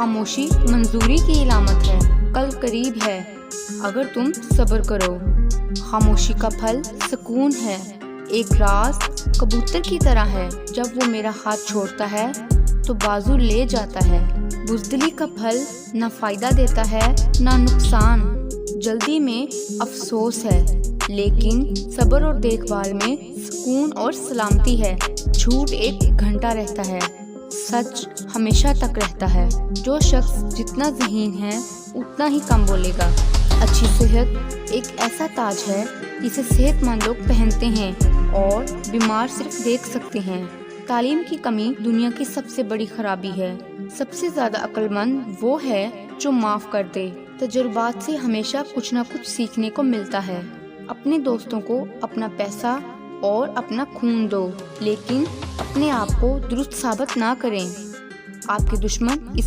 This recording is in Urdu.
خاموشی منظوری کی علامت ہے، کل قریب ہے اگر تم صبر کرو۔ خاموشی کا پھل سکون ہے، ایک راز کبوتر کی طرح ہے، جب وہ میرا ہاتھ چھوڑتا ہے تو بازو لے جاتا ہے۔ بزدلی کا پھل نہ فائدہ دیتا ہے نہ نقصان، جلدی میں افسوس ہے، لیکن صبر اور دیکھ بھال میں سکون اور سلامتی ہے۔ جھوٹ ایک گھنٹہ رہتا ہے، سچ ہمیشہ تک رہتا ہے۔ جو شخص جتنا ذہین ہے اتنا ہی کم بولے گا۔ اچھی صحت ایک ایسا تاج ہے جسے صحت مند لوگ پہنتے ہیں اور بیمار صرف دیکھ سکتے ہیں۔ تعلیم کی کمی دنیا کی سب سے بڑی خرابی ہے۔ سب سے زیادہ عقل مند وہ ہے جو معاف کر دے۔ تجربات سے ہمیشہ کچھ نہ کچھ سیکھنے کو ملتا ہے۔ اپنے دوستوں کو اپنا پیسہ اور اپنا خون دو، لیکن اپنے آپ کو درست ثابت نہ کریں۔ آپ کے دشمن اس